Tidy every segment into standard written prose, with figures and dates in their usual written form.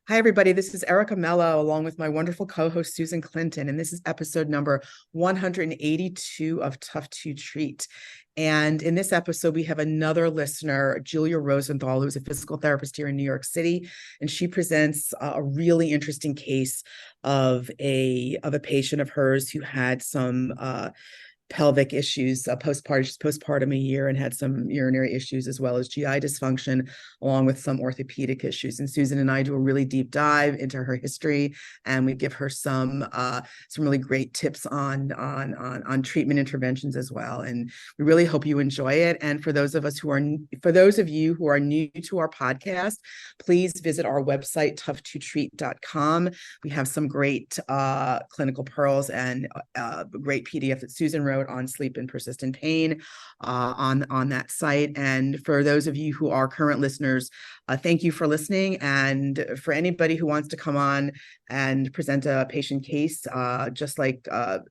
Hi, everybody. This is Erica Mello, along with my wonderful co-host, Susan Clinton, and this is episode number 182 of Tough to Treat. And in this episode, we have another listener, Julia Rosenthal, who's a physical therapist here in New York City, and she presents a really interesting case of a patient of hers who had some pelvic issues, postpartum a year, and had some urinary issues as well as GI dysfunction, along with some orthopedic issues. And Susan and I do a really deep dive into her history, and we give her some really great tips on treatment interventions as well. And we really hope you enjoy it. And for those of you who are new to our podcast, please visit our website, toughtotreat.com. We have some great clinical pearls and great PDF that Susan wrote on sleep and persistent pain on that site. And for those of you who are current listeners, thank you for listening. And for anybody who wants to come on and present a patient case, just like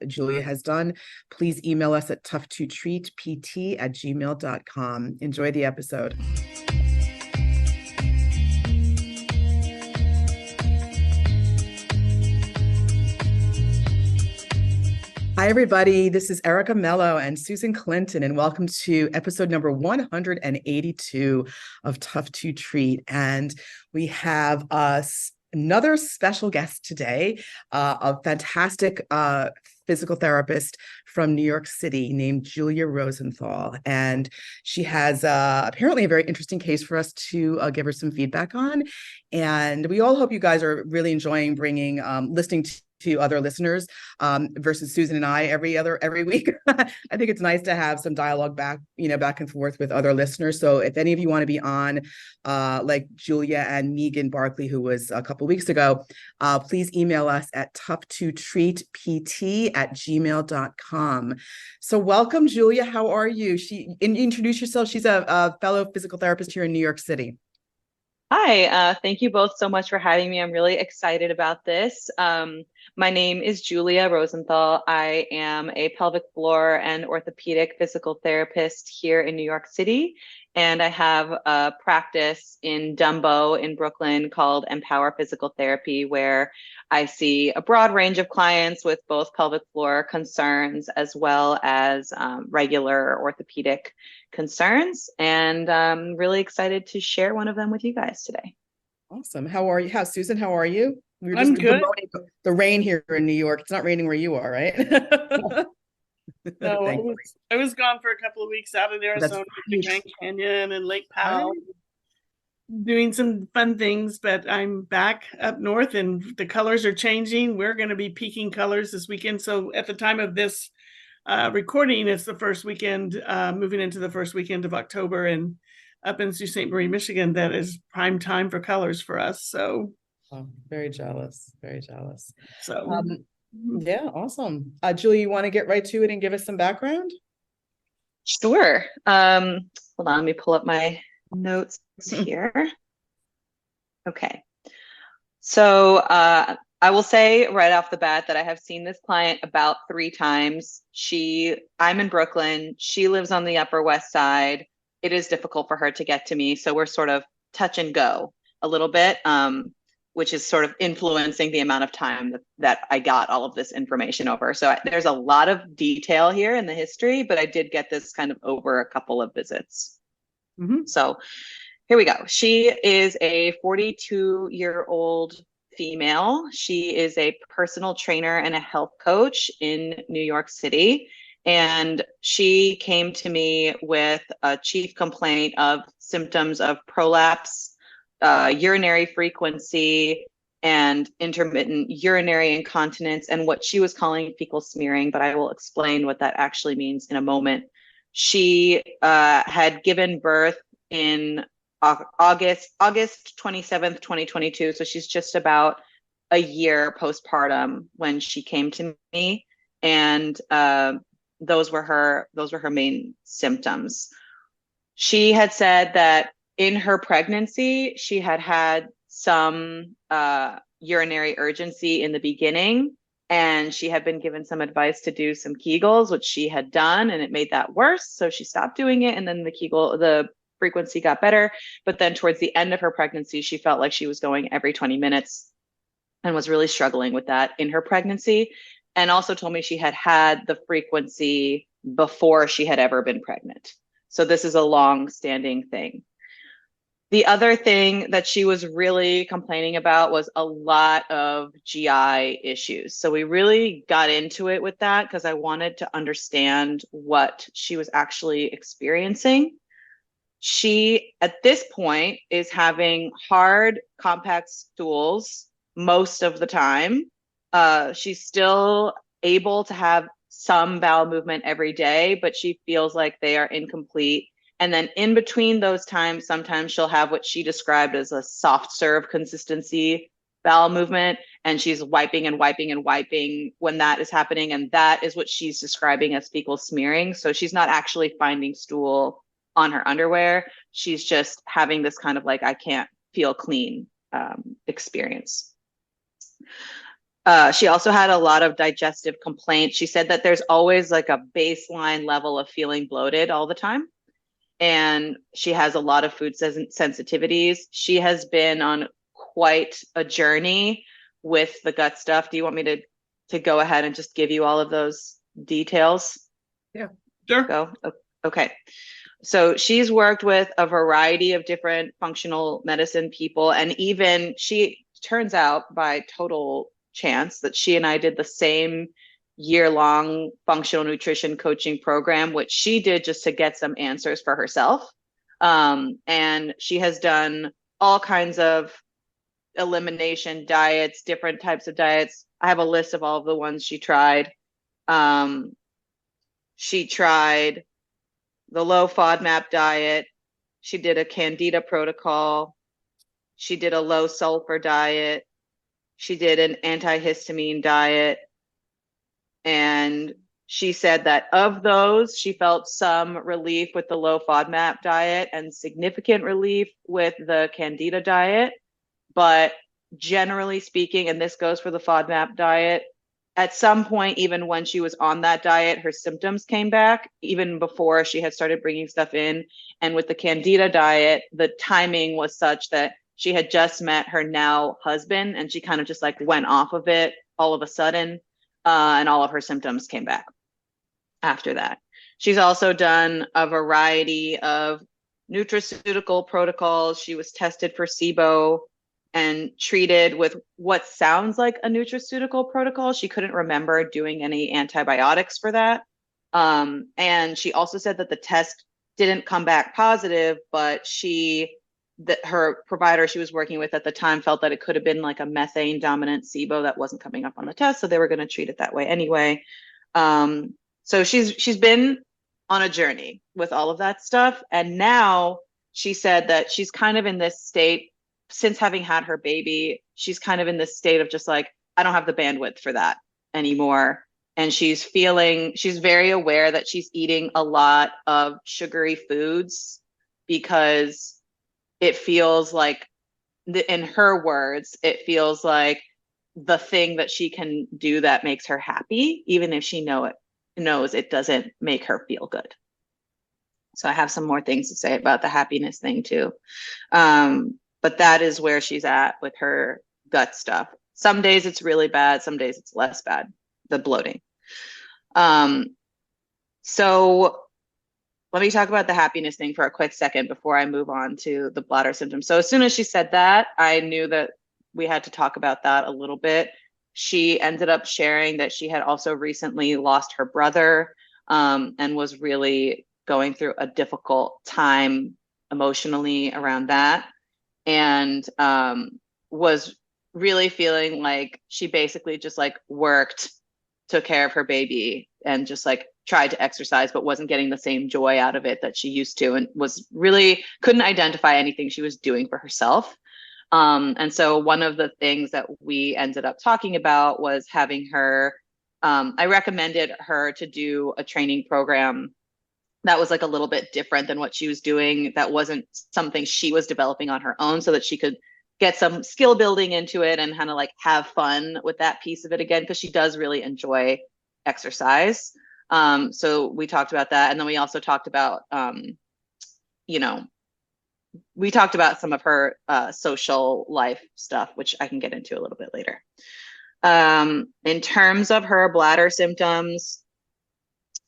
Julia has done, please email us at toughtotreatpt@gmail.com. Enjoy the episode. Hi, everybody. This is Erica Mello and Susan Clinton, and welcome to episode number 182 of Tough to Treat. And we have another special guest today, a fantastic physical therapist from New York City named Julia Rosenthal. And she has apparently a very interesting case for us to give her some feedback on. And we all hope you guys are really enjoying listening to other listeners versus Susan and I every week. I think it's nice to have some dialogue back and forth with other listeners. So if any of you want to be on, like Julia and Megan Barkley, who was a couple of weeks ago, please email us at toughtotreatpt@gmail.com. So welcome, Julia. How are you? Introduce yourself. She's a fellow physical therapist here in New York City. Hi, thank you both so much for having me. I'm really excited about this. My name is Julia Rosenthal. I am a pelvic floor and orthopedic physical therapist here in New York City. And I have a practice in Dumbo in Brooklyn called Empower Physical Therapy, where I see a broad range of clients with both pelvic floor concerns as well as regular orthopedic concerns. And I'm really excited to share one of them with you guys today. Awesome. How are you? Susan, how are you? We were I'm just good. promoting the rain here in New York. It's not raining where you are, right? No, I was gone for a couple of weeks out in Arizona, the Grand Canyon and Lake Powell, doing some fun things, but I'm back up north and the colors are changing. We're going to be peaking colors this weekend. So at the time of this recording, it's the first weekend, moving into the first weekend of October, and up in Sault Ste. Marie, Michigan, that is prime time for colors for us. So very jealous. So yeah, awesome. Julie, you want to get right to it and give us some background? Sure. Hold on, let me pull up my notes here. Okay. So I will say right off the bat that I have seen this client about 3 times. I'm in Brooklyn. She lives on the Upper West Side. It is difficult for her to get to me. So we're sort of touch and go a little bit, which is sort of influencing the amount of time that I got all of this information over. So there's a lot of detail here in the history, but I did get this kind of over a couple of visits. So here we go. She is a 42-year-old female. She is a personal trainer and a health coach in New York City. And she came to me with a chief complaint of symptoms of prolapse, urinary frequency, and intermittent urinary incontinence, and what she was calling fecal smearing, but I will explain what that actually means in a moment. She had given birth in August 27th, 2022. So she's just about a year postpartum when she came to me. And those were her main symptoms. She had said that in her pregnancy, she had some urinary urgency in the beginning, and she had been given some advice to do some Kegels, which she had done, and it made that worse. So she stopped doing it. And then the frequency got better. But then towards the end of her pregnancy, she felt like she was going every 20 minutes and was really struggling with that in her pregnancy. And also told me she had had the frequency before she had ever been pregnant. So this is a long-standing thing. The other thing that she was really complaining about was a lot of GI issues. So we really got into it with that because I wanted to understand what she was actually experiencing. She, at this point, is having hard, compact stools most of the time. She's still able to have some bowel movement every day, but she feels like they are incomplete. And then in between those times, sometimes she'll have what she described as a soft serve consistency bowel movement, and she's wiping and wiping and wiping when that is happening. And that is what she's describing as fecal smearing. So she's not actually finding stool on her underwear. She's just having this kind of like, I can't feel clean experience. She also had a lot of digestive complaints. She said that there's always like a baseline level of feeling bloated all the time. And she has a lot of food sensitivities. She has been on quite a journey with the gut stuff. Do you want me to go ahead and just give you all of those details? Yeah, sure. Go. Okay. So she's worked with a variety of different functional medicine people. And even she turns out by total chance that she and I did the same year-long functional nutrition coaching program, which she did just to get some answers for herself. And she has done all kinds of elimination diets, different types of diets. I have a list of all of the ones she tried. She tried the low FODMAP diet. She did a Candida protocol. She did a low sulfur diet. She did an antihistamine diet. And she said that of those, she felt some relief with the low FODMAP diet and significant relief with the Candida diet. But generally speaking, and this goes for the FODMAP diet, at some point, even when she was on that diet, her symptoms came back, even before she had started bringing stuff in. And with the Candida diet, the timing was such that she had just met her now husband, and she kind of just like went off of it all of a sudden. And all of her symptoms came back after that. She's also done a variety of nutraceutical protocols. She was tested for SIBO and treated with what sounds like a nutraceutical protocol. She couldn't remember doing any antibiotics for that. And she also said that the test didn't come back positive, but her provider she was working with at the time felt that it could have been like a methane dominant SIBO that wasn't coming up on the test, so they were going to treat it that way anyway. So she's been on a journey with all of that stuff, and now she said that she's kind of in this state since having had her baby. She's kind of in this state of just like, I don't have the bandwidth for that anymore. And she's very aware that she's eating a lot of sugary foods because it feels like, in her words, it feels like the thing that she can do that makes her happy, even if she knows it doesn't make her feel good. So I have some more things to say about the happiness thing too. But that is where she's at with her gut stuff. Some days it's really bad, some days it's less bad, the bloating. So let me talk about the happiness thing for a quick second before I move on to the bladder symptoms. So as soon as she said that, I knew that we had to talk about that a little bit. She ended up sharing that she had also recently lost her brother, and was really going through a difficult time emotionally around that. And was really feeling like she basically just like worked, took care of her baby, and just like tried to exercise, but wasn't getting the same joy out of it that she used to, and was really couldn't identify anything she was doing for herself. And so one of the things that we ended up talking about was having her, I recommended her to do a training program that was like a little bit different than what she was doing. That wasn't something she was developing on her own, so that she could get some skill building into it and kind of like have fun with that piece of it again, because she does really enjoy exercise. So we talked about that. And then we also talked about, we talked about some of her social life stuff, which I can get into a little bit later. In terms of her bladder symptoms,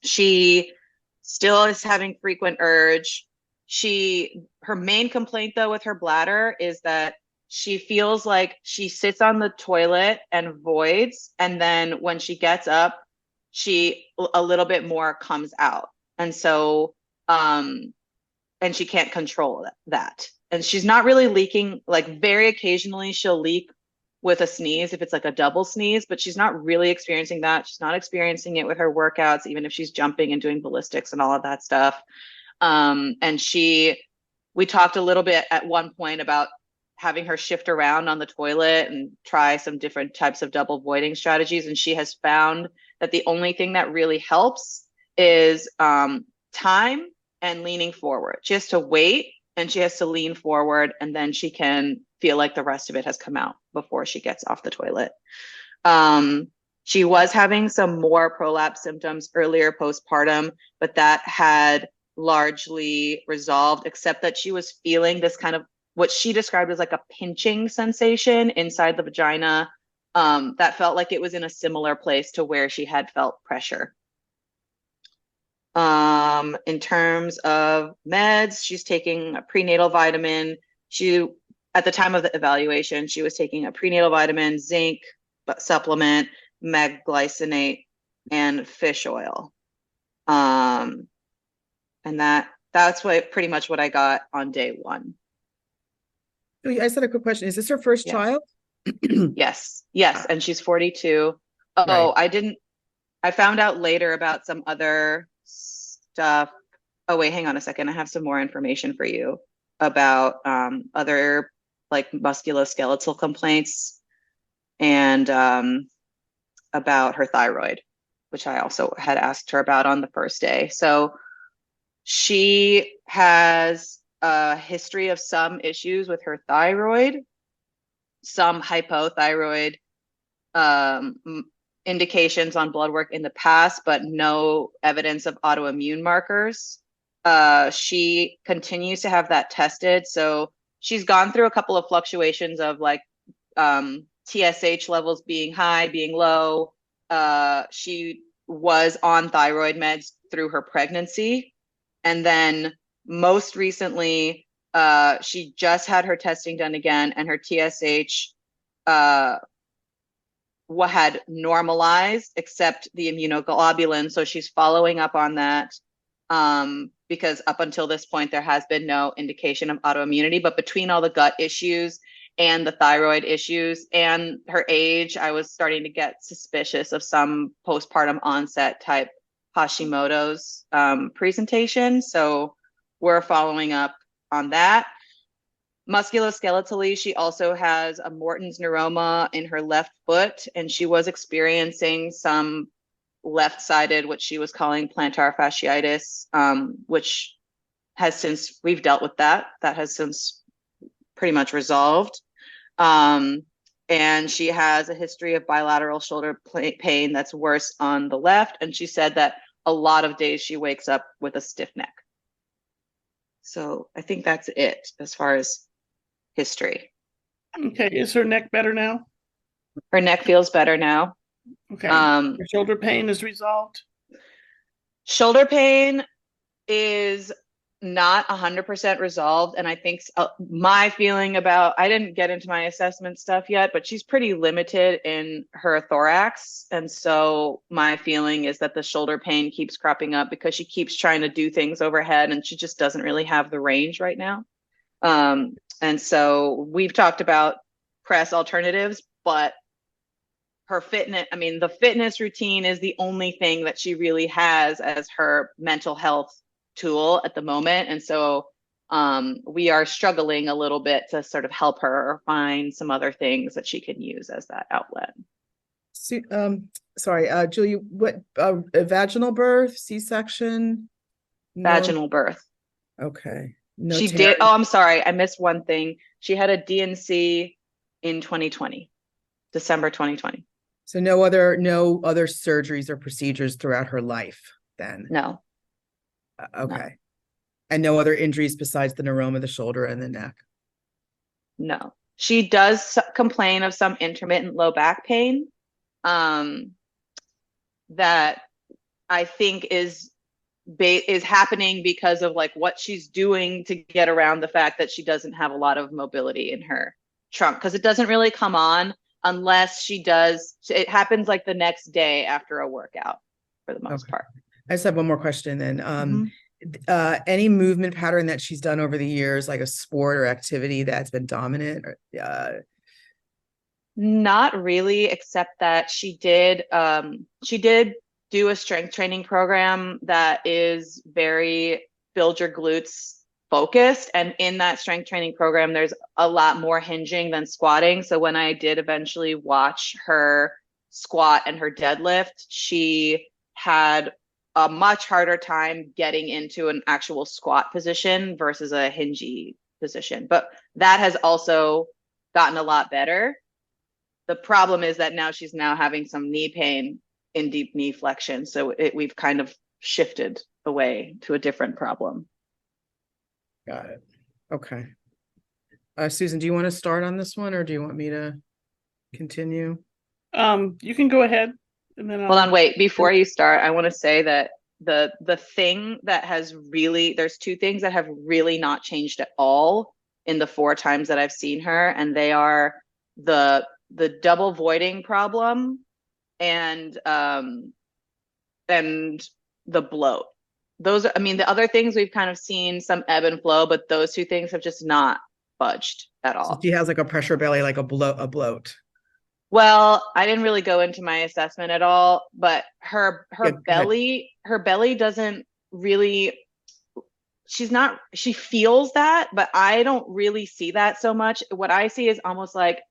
she still is having frequent urge. Her main complaint though with her bladder is that she feels like she sits on the toilet and voids, and then when she gets up, a little bit more comes out. And so, and she can't control that. And she's not really leaking, like very occasionally she'll leak with a sneeze if it's like a double sneeze, but she's not really experiencing that. She's not experiencing it with her workouts, even if she's jumping and doing ballistics and all of that stuff. And we talked a little bit at one point about having her shift around on the toilet and try some different types of double voiding strategies. And she has found that the only thing that really helps is time and leaning forward. She has to wait and she has to lean forward, and then she can feel like the rest of it has come out before she gets off the toilet. She was having some more prolapse symptoms earlier postpartum, but that had largely resolved, except that she was feeling this kind of what she described as like a pinching sensation inside the vagina that felt like it was in a similar place to where she had felt pressure. In terms of meds, she's taking a prenatal vitamin. At the time of the evaluation, she was taking a prenatal vitamin, zinc supplement, megglycinate, and fish oil. And that's pretty much what I got on day one. I just had a quick question. Is this her first child? Yes. And she's 42. Oh, right. I found out later about some other stuff. Oh, wait, hang on a second. I have some more information for you about other like musculoskeletal complaints and about her thyroid, which I also had asked her about on the first day. So she has a history of some issues with her thyroid, some hypothyroid indications on blood work in the past, but no evidence of autoimmune markers. She continues to have that tested. So she's gone through a couple of fluctuations of like TSH levels being high, being low. She was on thyroid meds through her pregnancy. And then most recently, she just had her testing done again, and her TSH had normalized except the immunoglobulin. So she's following up on that because up until this point, there has been no indication of autoimmunity. But between all the gut issues and the thyroid issues and her age, I was starting to get suspicious of some postpartum onset type Hashimoto's presentation. So we're following up on that. Musculoskeletally, she also has a Morton's neuroma in her left foot, and she was experiencing some left-sided, what she was calling plantar fasciitis, which has since, we've dealt with that. That has since pretty much resolved. And she has a history of bilateral shoulder pain that's worse on the left. And she said that a lot of days she wakes up with a stiff neck. So I think that's it as far as history. Okay. Is her neck better now? Her neck feels better now. Okay. Her shoulder pain is resolved? Shoulder pain is not 100% resolved. And I think my feeling about, I didn't get into my assessment stuff yet, but she's pretty limited in her thorax. And so my feeling is that the shoulder pain keeps cropping up because she keeps trying to do things overhead and she just doesn't really have the range right now. And so we've talked about press alternatives, but her fitness, I mean, the fitness routine is the only thing that she really has as her mental health tool at the moment. And so we are struggling a little bit to sort of help her find some other things that she can use as that outlet. So, sorry, Julia, what, vaginal birth, C-section? Vaginal birth. Okay. No, she did. Oh, I'm sorry. I missed one thing. She had a DNC in 2020, December 2020. So no other surgeries or procedures throughout her life then? No. Okay. And no other injuries besides the neuroma of the shoulder and the neck? No. She does complain of some intermittent low back pain that I think is happening because of like what she's doing to get around the fact that she doesn't have a lot of mobility in her trunk, because it doesn't really come on unless she does. It happens like the next day after a workout for the most part. I just have one more question then. Any movement pattern that she's done over the years, like a sport or activity that's been dominant? Not really, except that she did do a strength training program that is very build your glutes focused. And in that strength training program, there's a lot more hinging than squatting. So when I did eventually watch her squat and her deadlift, she had a much harder time getting into an actual squat position versus a hingy position. But that has also gotten a lot better. The problem is that now she's having some knee pain in deep knee flexion. So we've kind of shifted away to a different problem. Got it. Okay. Susan, do you want to start on this one, or do you want me to continue? You can go ahead. And then Hold on, wait. Before you start, I want to say that the thing that has really, there's two things that have really not changed at all in the 4 times that I've seen her, and they are the double voiding problem and the bloat. Those are, I mean, the other things we've kind of seen some ebb and flow, but those 2 things have just not budged at all. So she has like a pressure belly, like a bloat. Well, I didn't really go into my assessment at all, but her belly doesn't really, she feels that, but I don't really see that so much. What I see is almost like,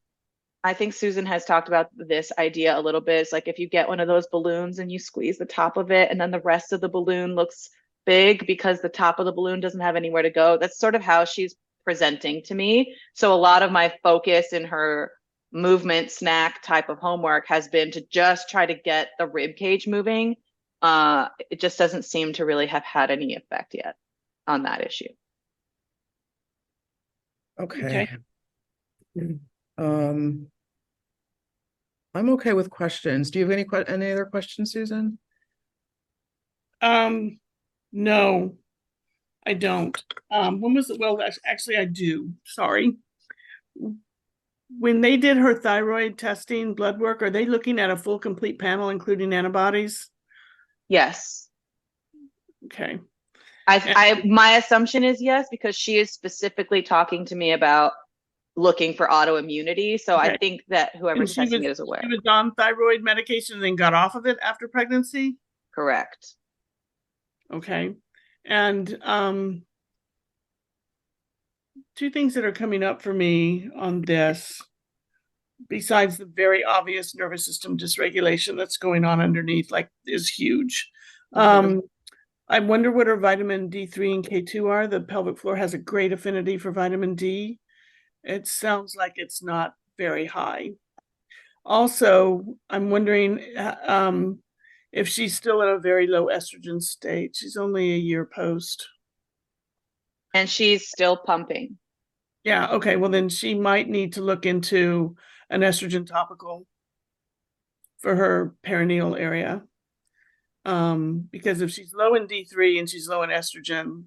I think Susan has talked about this idea a little bit. It's like if you get one of those balloons and you squeeze the top of it and then the rest of the balloon looks big because the top of the balloon doesn't have anywhere to go. That's sort of how she's presenting to me. So a lot of my focus in her movement snack type of homework has been to just try to get the rib cage moving. It just doesn't seem to really have had any effect yet on that issue. Okay. I'm okay with questions. Do you have any other questions, Susan? No, I don't. When was it? Well, actually, I do. Sorry. When they did her thyroid testing blood work, are they looking at a full complete panel, including antibodies? Yes. Okay. My assumption is yes, because she is specifically talking to me about looking for autoimmunity. So okay. I think that whoever's testing it is aware. She was on thyroid medication and then got off of it after pregnancy? Correct. Okay. And 2 things that are coming up for me on this, besides the very obvious nervous system dysregulation that's going on underneath, like, is huge. I wonder what her vitamin D3 and K2 are. The pelvic floor has a great affinity for vitamin D. It sounds like it's not very high. Also, I'm wondering if she's still in a very low estrogen state. She's only a year post. And she's still pumping. Yeah, okay. Well, then she might need to look into an estrogen topical for her perineal area. Because if she's low in D3 and she's low in estrogen,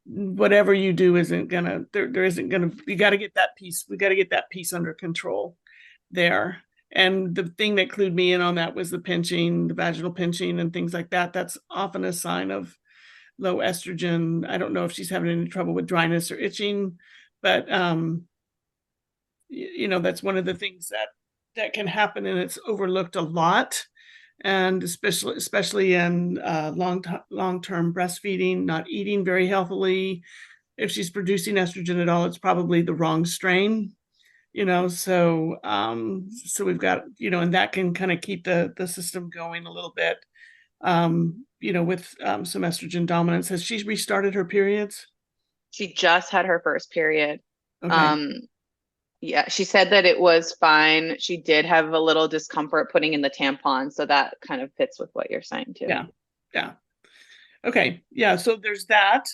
whatever you do isn't gonna, there isn't gonna, you got to get that piece. We got to get that piece under control there. And the thing that clued me in on that was the pinching, the vaginal pinching and things like that. That's often a sign of low estrogen. I don't know if she's having any trouble with dryness or itching, but you know, that's one of the things that can happen, and it's overlooked a lot. And especially in long-term breastfeeding, not eating very healthily. If she's producing estrogen at all, it's probably the wrong strain, you know. So we've got, you know, and that can kind of keep the system going a little bit, you know, with some estrogen dominance. Has she restarted her periods? She just had her first period. Okay. Yeah, she said that it was fine. She did have a little discomfort putting in the tampon, so that kind of fits with what you're saying too. Yeah. Okay, yeah, so there's that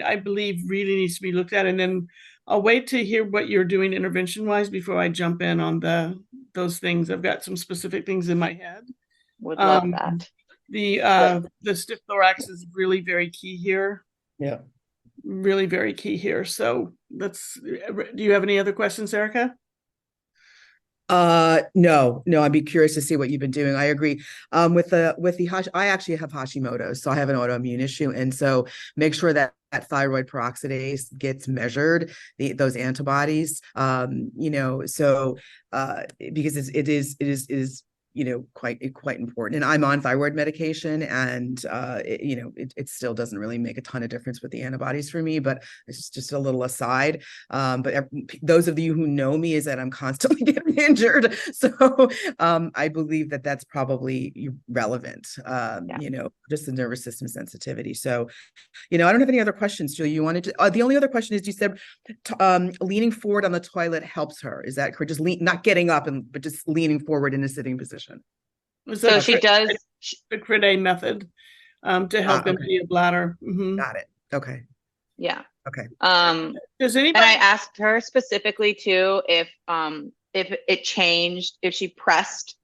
I believe really needs to be looked at, and then I'll wait to hear what you're doing intervention-wise before I jump in on those things. I've got some specific things in my head. Would love that. The stiff thorax is really very key here. Yeah. Really very key here. So do you have any other questions, Erica? No, I'd be curious to see what you've been doing. I agree. With the I actually have Hashimoto's, so I have an autoimmune issue, and so make sure that thyroid peroxidase gets measured, those antibodies. So because it is quite important. And I'm on thyroid medication, and it still doesn't really make a ton of difference with the antibodies for me, but it's just a little aside. But those of you who know me is that I'm constantly getting injured. So I believe that that's probably relevant, just the nervous system sensitivity. So, I don't have any other questions, Julia. You wanted to, the only other question is, you said leaning forward on the toilet helps her. Is that correct? Just not getting up, but just leaning forward in a sitting position. So she does the Crede method to help empty a bladder. Mm-hmm. Got it. Okay. Yeah. Okay. Does anybody? And I asked her specifically too if it changed, if she pressed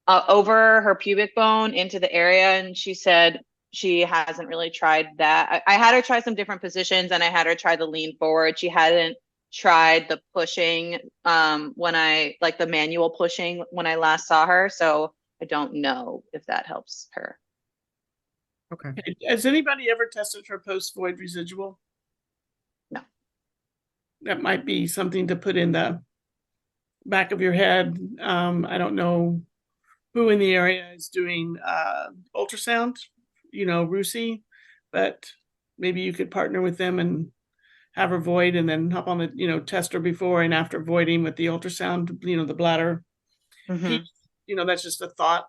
over her pubic bone into the area, and she said she hasn't really tried that. I had her try some different positions, and I had her try the lean forward. She hadn't tried the pushing like the manual pushing when I last saw her. So I don't know if that helps her. Okay. Has anybody ever tested for post-void residual? No. That might be something to put in the back of your head. I don't know who in the area is doing ultrasound, RUSI, but maybe you could partner with them and have her void, and then hop on the, test her before and after voiding with the ultrasound, the bladder. Mm-hmm. That's just a thought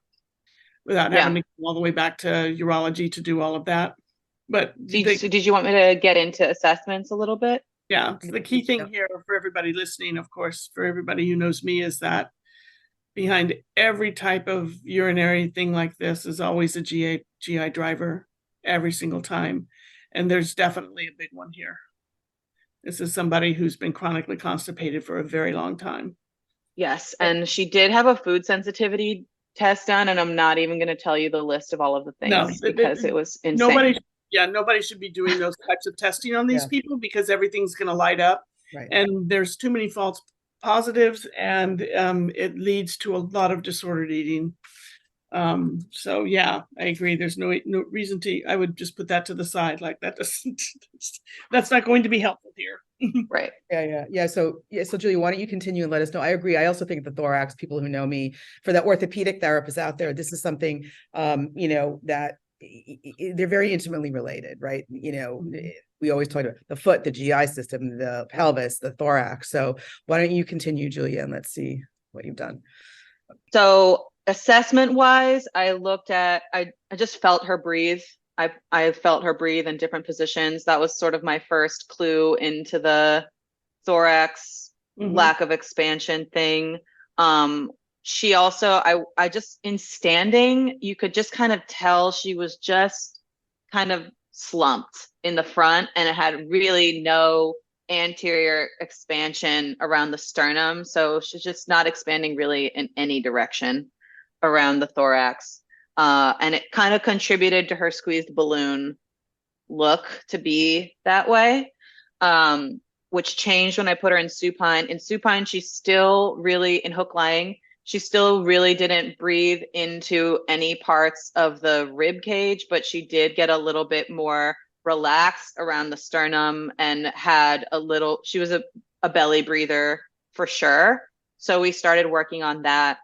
without having to go all the way back to urology to do all of that. But did you want me to get into assessments a little bit? Yeah. The key thing here for everybody listening, of course, for everybody who knows me, is that behind every type of urinary thing like this is always a GI driver every single time. And there's definitely a big one here. This is somebody who's been chronically constipated for a very long time. Yes. And she did have a food sensitivity test done, and I'm not even going to tell you the list of all of the things because it was insane. Nobody should be doing those types of testing on these people, because everything's going to light up. Right. And there's too many false positives, and it leads to a lot of disordered eating. So yeah, I agree. There's no reason I would just put that to the side. Like that's not going to be helpful here. Right. Yeah. So Julia, why don't you continue and let us know? I agree. I also think the thorax, people who know me, for the orthopedic therapists out there, this is something, that they're very intimately related, right? We always talk about the foot, the GI system, the pelvis, the thorax. So why don't you continue, Julia, and let's see what you've done. So assessment wise, I just felt her breathe. I felt her breathe in different positions. That was sort of my first clue into the thorax lack of expansion thing. She also, I just, in standing, you could just kind of tell she was just kind of slumped in the front, and it had really no anterior expansion around the sternum. So she's just not expanding really in any direction around the thorax. And it kind of contributed to her squeezed balloon look to be that way, which changed when I put her in supine. In supine, she's still really, in hook lying, she still really didn't breathe into any parts of the rib cage, but she did get a little bit more relaxed around the sternum and had she was a belly breather for sure. So we started working on that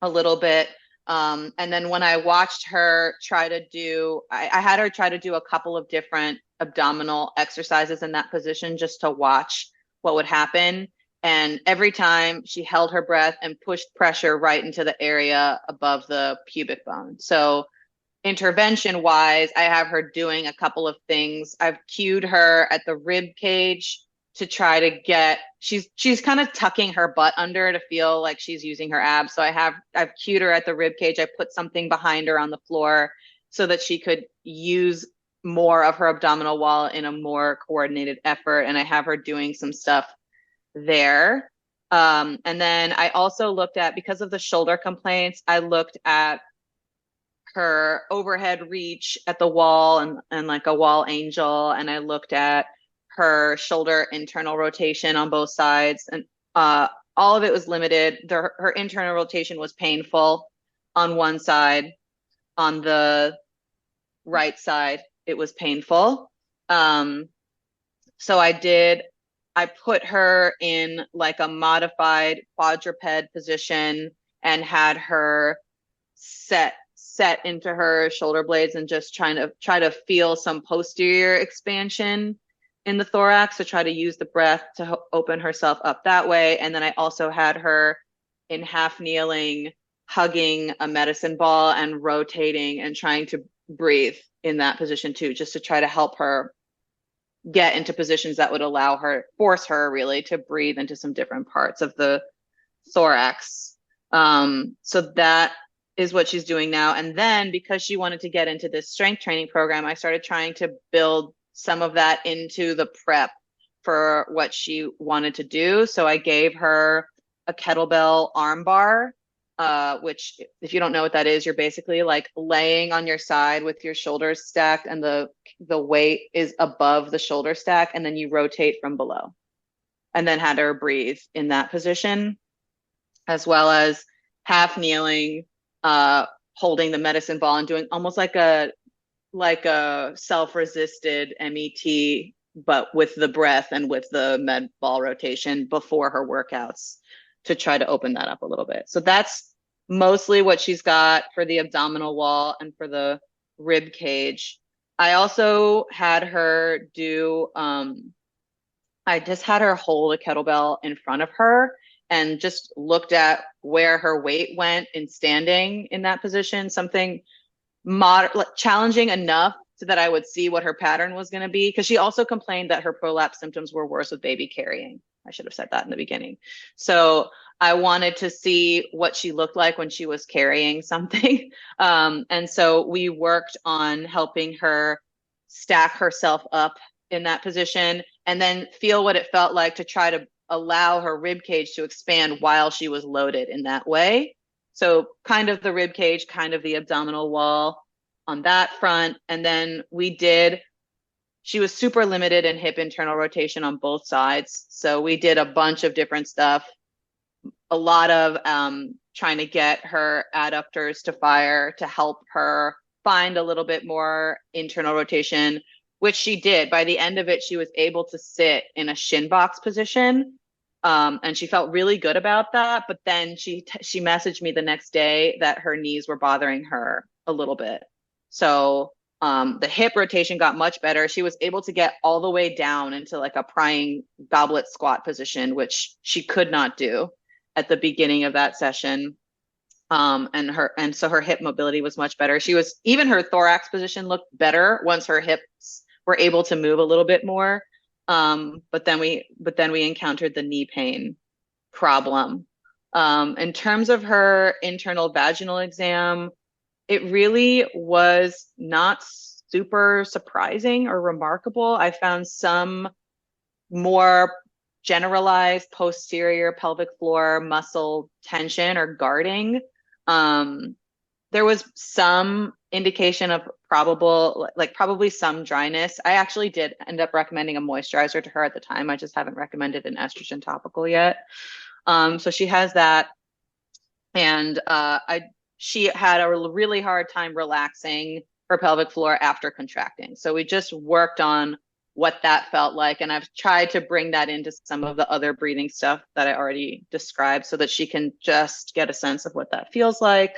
a little bit. And then when I watched her try to do, I had her try to do a couple of different abdominal exercises in that position just to watch what would happen. And every time she held her breath and pushed pressure right into the area above the pubic bone. So intervention wise, I have her doing a couple of things. I've cued her at the rib cage to try to get, she's kind of tucking her butt under to feel like she's using her abs. So I've cued her at the rib cage. I put something behind her on the floor, so that she could use more of her abdominal wall in a more coordinated effort. And I have her doing some stuff there. And then I also looked at, because of the shoulder complaints, I looked at her overhead reach at the wall and like a wall angel. And I looked at her shoulder internal rotation on both sides. And all of it was limited. Her internal rotation was painful on one side. On the right side, it was painful. So I put her in like a modified quadruped position and had her set into her shoulder blades and just try to feel some posterior expansion in the thorax, to try to use the breath to open herself up that way. And then I also had her in half kneeling, hugging a medicine ball and rotating and trying to breathe in that position too, just to try to help her get into positions that would force her really to breathe into some different parts of the thorax. So that is what she's doing now. And then because she wanted to get into this strength training program, I started trying to build some of that into the prep for what she wanted to do. So I gave her a kettlebell arm bar, which, if you don't know what that is, you're basically like laying on your side with your shoulders stacked and the weight is above the shoulder stack, and then you rotate from below. And then had her breathe in that position, as well as half kneeling, holding the medicine ball and doing almost like a self-resisted MET, but with the breath and with the med ball rotation before her workouts, to try to open that up a little bit. So that's mostly what she's got for the abdominal wall and for the rib cage. I also had her do, I just had her hold a kettlebell in front of her and just looked at where her weight went in standing in that position, something challenging enough so that I would see what her pattern was going to be. Because she also complained that her prolapse symptoms were worse with baby carrying. I should have said that in the beginning. So I wanted to see what she looked like when she was carrying something. And so we worked on helping her stack herself up in that position and then feel what it felt like to try to allow her rib cage to expand while she was loaded in that way. So kind of the rib cage, kind of the abdominal wall on that front. And then she was super limited in hip internal rotation on both sides. So we did a bunch of different stuff, a lot of trying to get her adductors to fire to help her find a little bit more internal rotation, which she did. By the end of it, she was able to sit in a shin box position. And she felt really good about that. But then she messaged me the next day that her knees were bothering her a little bit. So the hip rotation got much better. She was able to get all the way down into like a prying goblet squat position, which she could not do at the beginning of that session. And so her hip mobility was much better. Even her thorax position looked better once her hips were able to move a little bit more. But then we encountered the knee pain problem. In terms of her internal vaginal exam, it really was not super surprising or remarkable. I found some more generalized posterior pelvic floor muscle tension or guarding. There was some indication of probably some dryness. I actually did end up recommending a moisturizer to her at the time. I just haven't recommended an estrogen topical yet. So she has that. And she had a really hard time relaxing her pelvic floor after contracting. So we just worked on what that felt like. And I've tried to bring that into some of the other breathing stuff that I already described so that she can just get a sense of what that feels like.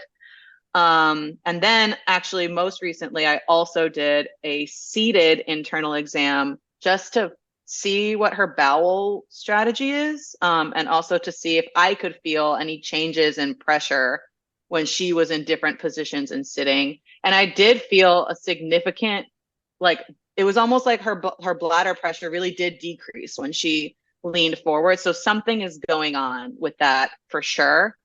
And then actually most recently, I also did a seated internal exam just to see what her bowel strategy is, and also to see if I could feel any changes in pressure when she was in different positions and sitting. And I did feel a significant, it was almost like her bladder pressure really did decrease when she leaned forward. So something is going on with that for sure.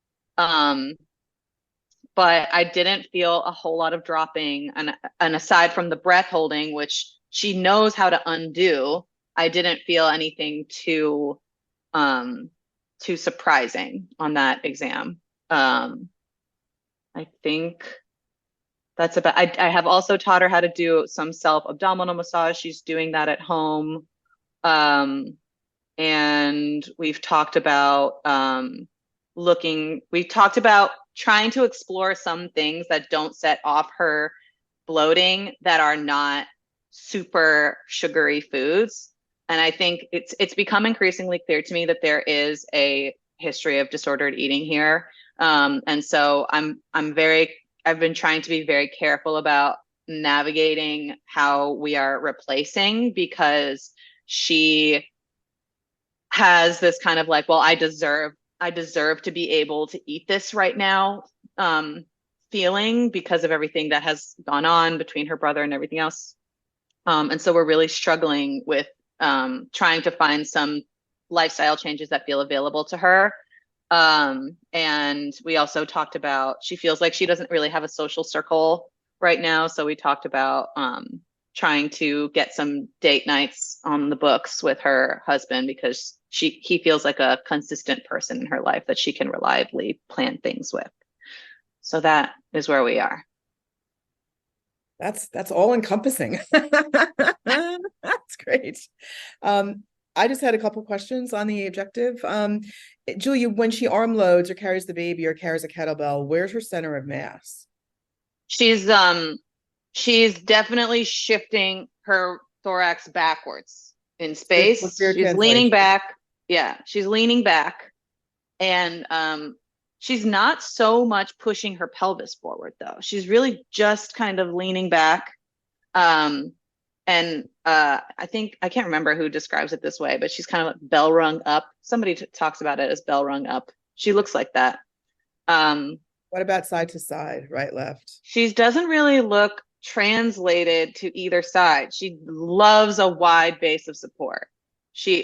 but I didn't feel a whole lot of dropping. And aside from the breath holding, which she knows how to undo, I didn't feel anything too surprising on that exam. I think that's about, I have also taught her how to do some self-abdominal massage. She's doing that at home. And we've talked about trying to explore some things that don't set off her bloating that are not super sugary foods. And I think it's become increasingly clear to me that there is a history of disordered eating here. And so I've been trying to be very careful about navigating how we are replacing, because she has this kind of like, well, I deserve to be able to eat this right now, feeling, because of everything that has gone on between her brother and everything else. And so we're really struggling with trying to find some lifestyle changes that feel available to her. And we also talked about, she feels like she doesn't really have a social circle right now. So we talked about trying to get some date nights on the books with her husband, because he feels like a consistent person in her life that she can reliably plan things with. So that is where we are. That's all encompassing. That's great. I just had a couple questions on the objective. Julia, when she arm loads or carries the baby or carries a kettlebell, where's her center of mass? She's definitely shifting her thorax backwards in space. She's leaning back. Yeah, she's leaning back. And she's not so much pushing her pelvis forward, though. She's really just kind of leaning back. And I think, I can't remember who describes it this way, but she's kind of like bell rung up. Somebody talks about it as bell rung up. She looks like that. What about side to side, right, left? She doesn't really look translated to either side. She loves a wide base of support.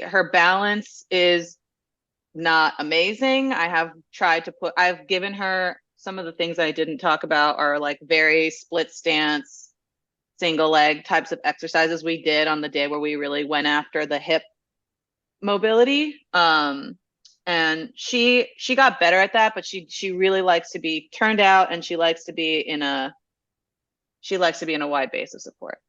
Her balance is not amazing. I've given her some of the things I didn't talk about are like very split stance, single leg types of exercises we did on the day where we really went after the hip mobility. And she got better at that, but she really likes to be turned out, and she likes to be in a wide base of support.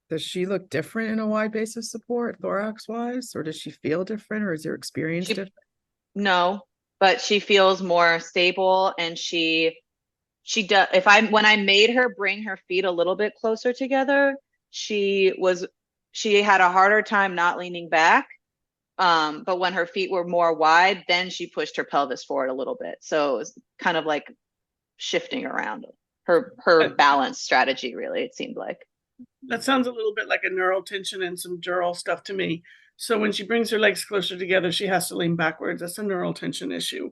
Does she look different in a wide base of support, thorax wise, or does she feel different, or is her experience different? No, but she feels more stable, and she does. When I made her bring her feet a little bit closer together, she had a harder time not leaning back. But when her feet were more wide, then she pushed her pelvis forward a little bit. So it was kind of like shifting around her balance strategy, really, it seemed like. That sounds a little bit like a neural tension and some dural stuff to me. So when she brings her legs closer together, she has to lean backwards. That's a neural tension issue.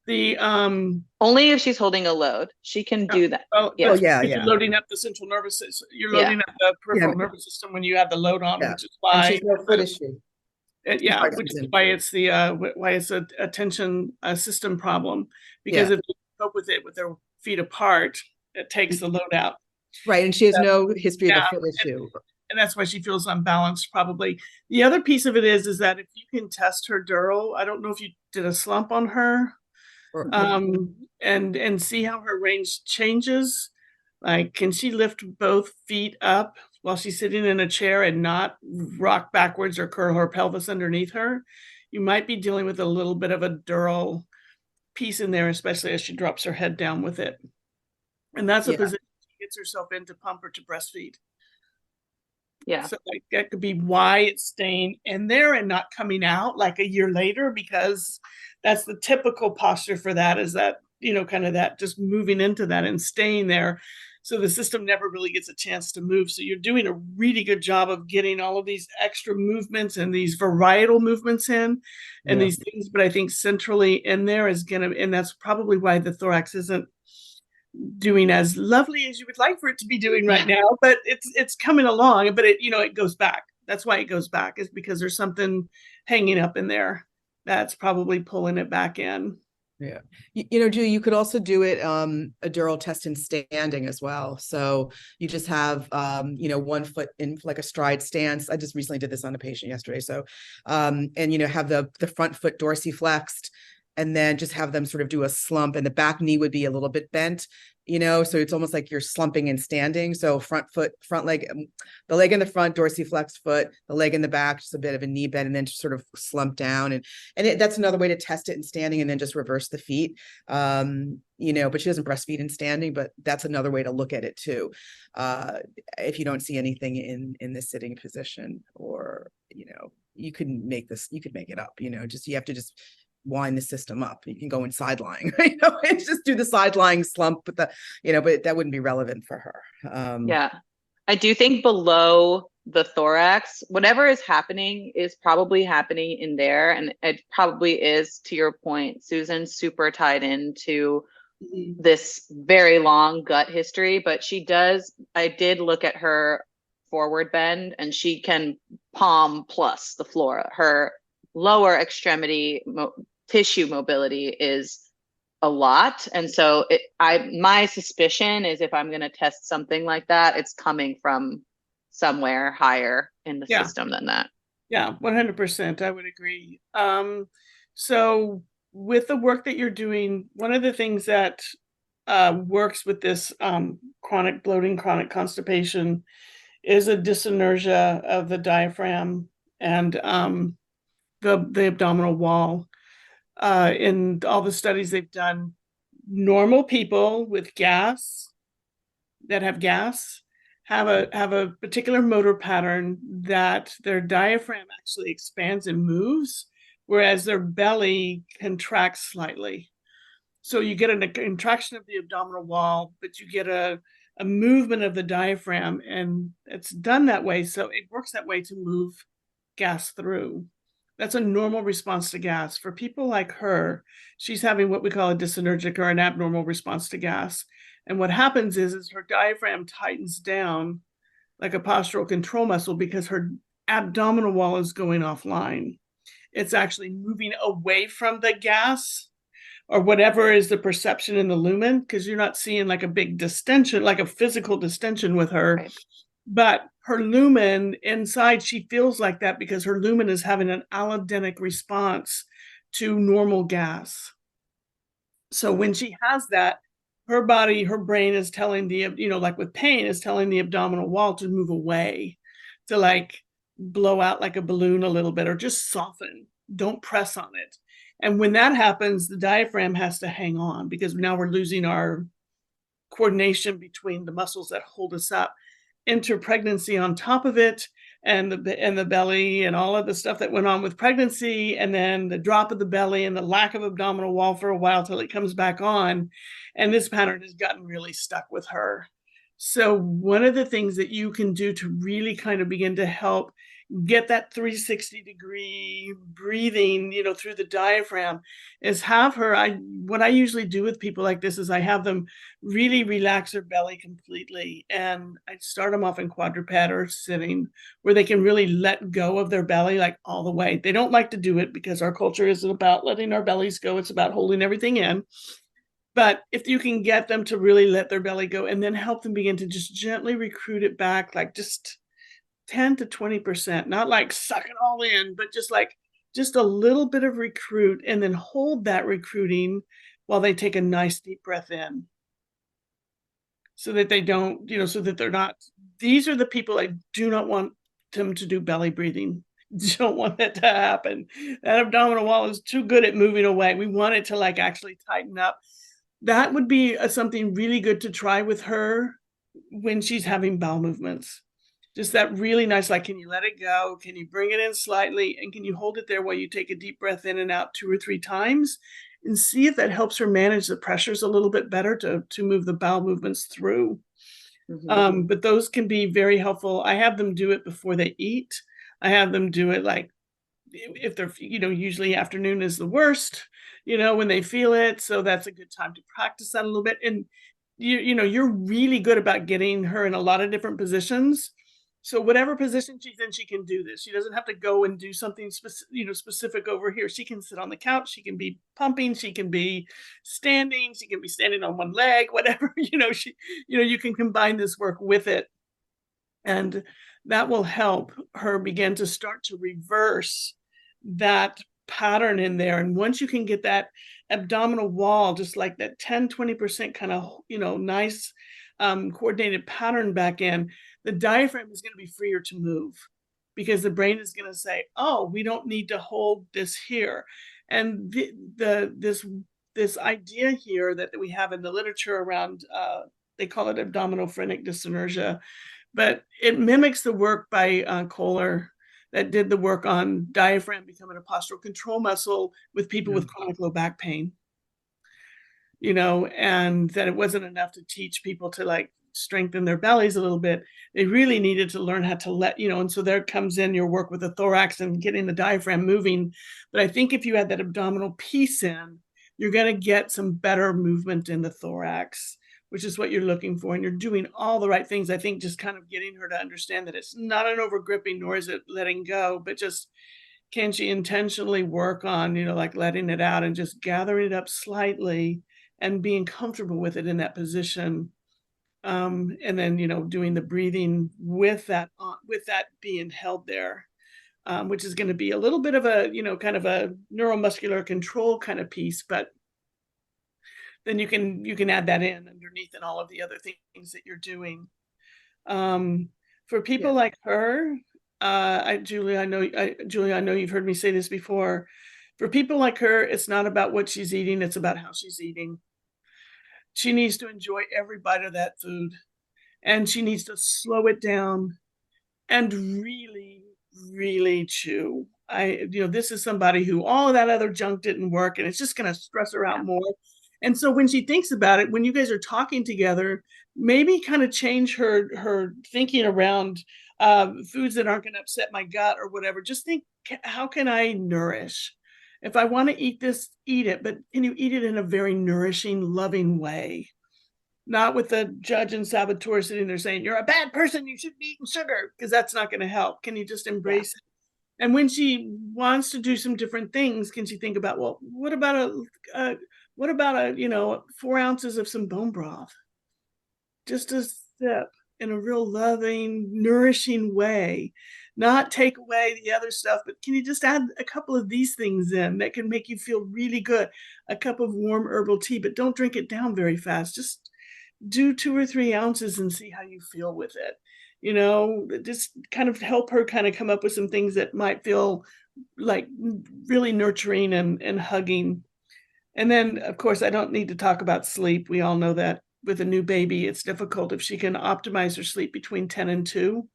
The only if she's holding a load, she can do that. You're loading up the central nervous system. You're loading up the peripheral nervous system when you have the load on, which is why. And she's no foot issue. Which is why it's a tension system problem, because if you cope with it with their feet apart, it takes the load out. Right, and she has no history of a foot issue. And that's why she feels unbalanced, probably. The other piece of it is that if you can test her dural, I don't know if you did a slump on her, and see how her range changes. Like, can she lift both feet up while she's sitting in a chair and not rock backwards or curl her pelvis underneath her? You might be dealing with a little bit of a dural piece in there, especially as she drops her head down with it. And that's a position she gets herself in to pump her to breastfeed. Yeah. So that could be why it's staying in there and not coming out like a year later, because that's the typical posture for that, is that, kind of that just moving into that and staying there. So the system never really gets a chance to move. So you're doing a really good job of getting all of these extra movements and these varietal movements in and these things. But I think centrally in there is and that's probably why the thorax isn't doing as lovely as you would like for it to be doing right now, but it's coming along, but it goes back. That's why it goes back, is because there's something hanging up in there that's probably pulling it back in. Yeah. Julie, you could also do it a dural test in standing as well. So you just have 1 foot in like a stride stance. I just recently did this on a patient yesterday. So and have the front foot dorsiflexed, and then just have them sort of do a slump, and the back knee would be a little bit bent, so it's almost like you're slumping and standing. So front leg, the leg in the front, dorsiflexed foot, the leg in the back, just a bit of a knee bend, and then just sort of slump down. And that's another way to test it in standing, and then just reverse the feet. But she doesn't breastfeed in standing, but that's another way to look at it too. If you don't see anything in the sitting position, or, you could make it up, you have to just wind the system up. You can go in side lying, and just do the side lying slump, but but that wouldn't be relevant for her. Yeah. I do think below the thorax, whatever is happening is probably happening in there. And it probably is, to your point, Susan, super tied into this very long gut history. But I did look at her forward bend, and she can palm plus the floor. Her lower extremity tissue mobility is a lot. And so my suspicion is, if I'm going to test something like that, it's coming from somewhere higher in the system than that. Yeah, 100%. I would agree. So with the work that you're doing, one of the things that works with this chronic bloating, chronic constipation is a dyssynergia of the diaphragm and the abdominal wall. In all the studies they've done, normal people with gas have a particular motor pattern that their diaphragm actually expands and moves, whereas their belly contracts slightly. So you get a contraction of the abdominal wall, but you get a movement of the diaphragm, and it's done that way. So it works that way to move gas through. That's a normal response to gas. For people like her, she's having what we call a dyssynergic or an abnormal response to gas. And what happens is her diaphragm tightens down like a postural control muscle, because her abdominal wall is going offline. It's actually moving away from the gas, or whatever is the perception in the lumen, because you're not seeing like a big distension, like a physical distension with her. Right. But her lumen inside, she feels like that because her lumen is having an allogenic response to normal gas. So when she has that, her body, her brain is telling like with pain, is telling the abdominal wall to move away, to like blow out like a balloon a little bit, or just soften. Don't press on it. And when that happens, the diaphragm has to hang on, because now we're losing our coordination between the muscles that hold us up. Enter pregnancy on top of it, and the belly, and all of the stuff that went on with pregnancy, and then the drop of the belly and the lack of abdominal wall for a while till it comes back on. And this pattern has gotten really stuck with her. So one of the things that you can do to really kind of begin to help get that 360-degree breathing, through the diaphragm, is have her, what I usually do with people like this is I have them really relax their belly completely. And I start them off in quadruped or sitting, where they can really let go of their belly, like all the way. They don't like to do it because our culture isn't about letting our bellies go. It's about holding everything in. But if you can get them to really let their belly go, and then help them begin to just gently recruit it back, like just 10 to 20%, not like suck it all in, but just a little bit of recruit, and then hold that recruiting while they take a nice deep breath in, so that they don't, so that they're not, these are the people I do not want them to do belly breathing. Don't want that to happen. That abdominal wall is too good at moving away. We want it to like actually tighten up. That would be something really good to try with her when she's having bowel movements. Just that really nice, like, can you let it go? Can you bring it in slightly? And can you hold it there while you take a deep breath in and out 2 or 3 times, and see if that helps her manage the pressures a little bit better to move the bowel movements through. Mm-hmm. But those can be very helpful. I have them do it before they eat. I have them do it like, if they're, usually afternoon is the worst, when they feel it. So that's a good time to practice that a little bit. And you're really good about getting her in a lot of different positions. So whatever position she's in, she can do this. She doesn't have to go and do something specific over here. She can sit on the couch. She can be pumping. She can be standing. She can be standing on one leg, whatever, you can combine this work with it. And that will help her begin to start to reverse that pattern in there. And once you can get that abdominal wall, just like that 10-20% kind of, nice coordinated pattern back in, the diaphragm is going to be freer to move, because the brain is going to say, oh, we don't need to hold this here. And this idea here that we have in the literature around, they call it abdominal phrenic dyssynergia, but it mimics the work by Kohler that did the work on diaphragm becoming a postural control muscle with people with chronic low back pain, and that it wasn't enough to teach people to like strengthen their bellies a little bit. They really needed to learn how to let, and so there comes in your work with the thorax and getting the diaphragm moving. But I think if you add that abdominal piece in, you're going to get some better movement in the thorax, which is what you're looking for. And you're doing all the right things. I think just kind of getting her to understand that it's not an overgripping, nor is it letting go, but just can she intentionally work on, like letting it out and just gathering it up slightly and being comfortable with it in that position. And then, doing the breathing with that being held there, which is going to be a little bit of a, kind of a neuromuscular control kind of piece, but then you can add that in underneath and all of the other things that you're doing. For people like her, Julia, I know you've heard me say this before. For people like her, it's not about what she's eating, it's about how she's eating. She needs to enjoy every bite of that food, and she needs to slow it down and really, really chew. This is somebody who all of that other junk didn't work, and it's just going to stress her out more. And so when she thinks about it, when you guys are talking together, maybe kind of change her thinking around foods that aren't going to upset my gut or whatever. Just think, how can I nourish? If I want to eat this, eat it, but can you eat it in a very nourishing, loving way? Not with the judge and saboteur sitting there saying, you're a bad person, you shouldn't be eating sugar, because that's not going to help. Can you just embrace it? And when she wants to do some different things, can she think about, well, what about a 4 ounces of some bone broth? Just a sip in a real loving, nourishing way. Not take away the other stuff, but can you just add a couple of these things in that can make you feel really good? A cup of warm herbal tea, but don't drink it down very fast. Just do 2 or 3 ounces and see how you feel with it. Just kind of help her kind of come up with some things that might feel like really nurturing and hugging. And then, of course, I don't need to talk about sleep. We all know that with a new baby, it's difficult. If she can optimize her sleep between 10 and 2,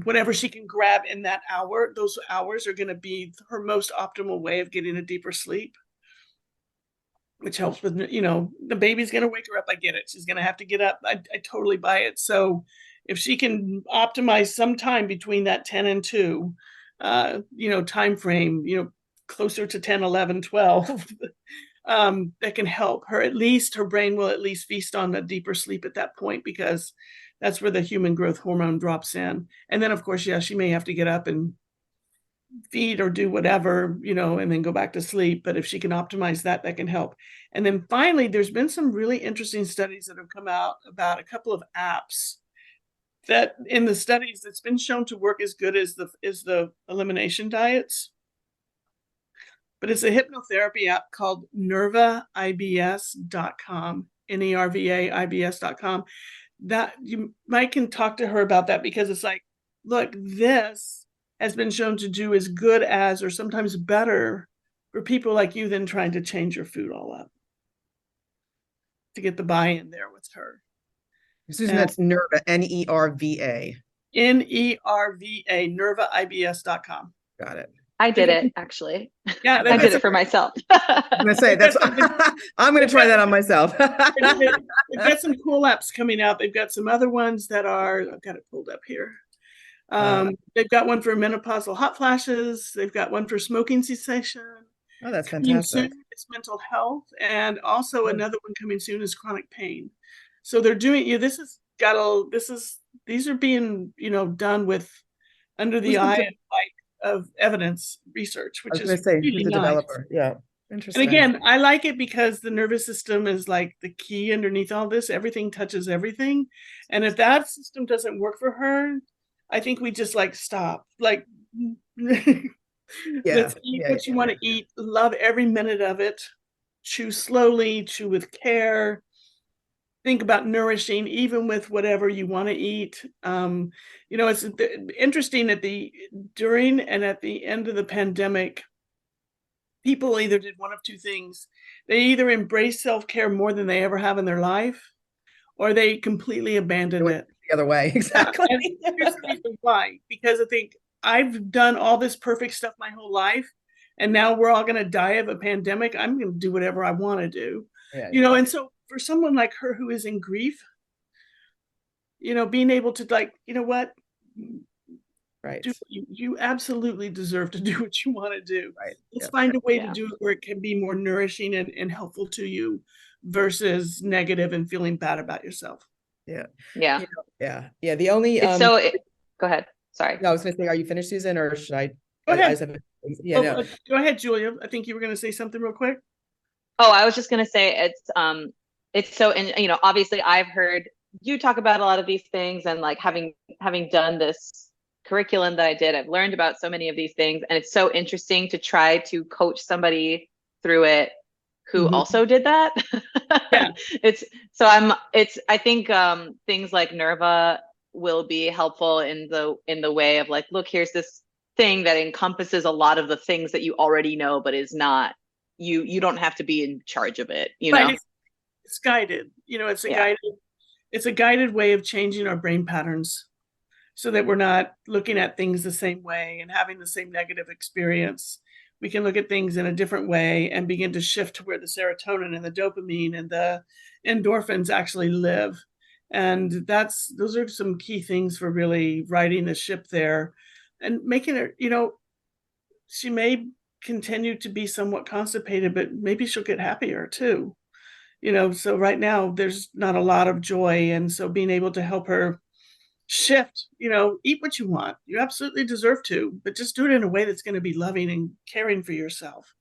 whatever she can grab in that hour, those hours are going to be her most optimal way of getting a deeper sleep, which helps with, the baby's going to wake her up. I get it. She's going to have to get up. I totally buy it. So if she can optimize some time between that 10 and 2, time frame, closer to 10, 11, 12, that can help her. At least her brain will at least feast on a deeper sleep at that point, because that's where the human growth hormone drops in. And then, of course, she may have to get up and feed or do whatever, and then go back to sleep. But if she can optimize that, that can help. And then finally, there's been some really interesting studies that have come out about a couple of apps that in the studies that's been shown to work as good as the elimination diets. But it's a hypnotherapy app called nervaibs.com, nervaibs.com. That you might can talk to her about that, because it's like, look, this has been shown to do as good as, or sometimes better, for people like you than trying to change your food all up, to get the buy-in there with her. Susan, that's Nerva, Nerva. Nerva, nervaibs.com. Got it. I did it, actually. Yeah, I did it for myself. I'm going to say that's. I'm going to try that on myself. They've got some cool apps coming out. They've got some other ones that are. I've got it pulled up here. They've got one for menopausal hot flashes. They've got one for smoking cessation. Oh, that's fantastic. It's mental health, and also another one coming soon is chronic pain. So they're doing. This is these are being, done with under the Who's the eye de- of evidence research, I which was going is to say, really who's the nice. developer? Yeah. And Interesting. again, I like it because the nervous system is like the key underneath all this. Everything touches everything. And if that system doesn't work for her, I think we just like stop. Like, let's eat what you want to eat. Love every minute of it. Chew slowly, chew with care. Think about nourishing, even with whatever you want to eat. It's interesting during and at the end of the pandemic, people either did one of two things. They either embraced self-care more than they ever have in their life, or they completely abandoned it. The other way, exactly. And here's the reason why. Because I think I've done all this perfect stuff my whole life, and now we're all going to die of a pandemic. I'm going to do whatever I want to do. Yeah. And so for someone like her who is in grief, being able to like, what? Right. You absolutely deserve to do what you want to do. Right. Let's find a way to do it where it can be more nourishing and helpful to you versus negative and feeling bad about yourself. Yeah. The only go ahead. Sorry. No, I was going to say, are you finished, Susan, or should I? Go ahead. Go ahead, Julia. I think you were going to say something real quick. Oh, I was just going to say it's so, and obviously I've heard you talk about a lot of these things, and like having done this curriculum that I did, I've learned about so many of these things, and it's so interesting to try to coach somebody through it who also did that. Yeah. I think things like Nerva will be helpful in the way of like, look, here's this thing that encompasses a lot of the things that you already know, but is not, you don't have to be in charge of it, Right. It's guided, it's a guided way of changing our brain patterns so that we're not looking at things the same way and having the same negative experience. We can look at things in a different way and begin to shift to where the serotonin and the dopamine and the endorphins actually live. And those are some key things for really righting the ship there and making it, she may continue to be somewhat constipated, but maybe she'll get happier too. So right now there's not a lot of joy. And so being able to help her shift, eat what you want. You absolutely deserve to, but just do it in a way that's going to be loving and caring for yourself,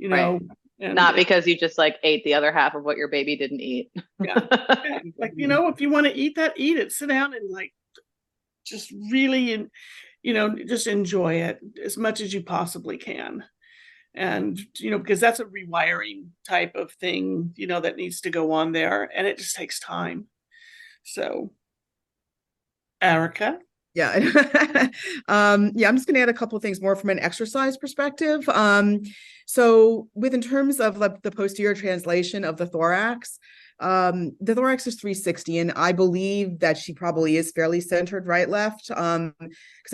Right. And not because you just like ate the other half of what your baby didn't eat. Yeah. Like, if you want to eat that, eat it. Sit down and like, just really, just enjoy it as much as you possibly can. And, because that's a rewiring type of thing, that needs to go on there, and it just takes time. So, Erica? Yeah. I'm just going to add a couple of things more from an exercise perspective. So in terms of the posterior translation of the thorax is 360, and I believe that she probably is fairly centered right left, because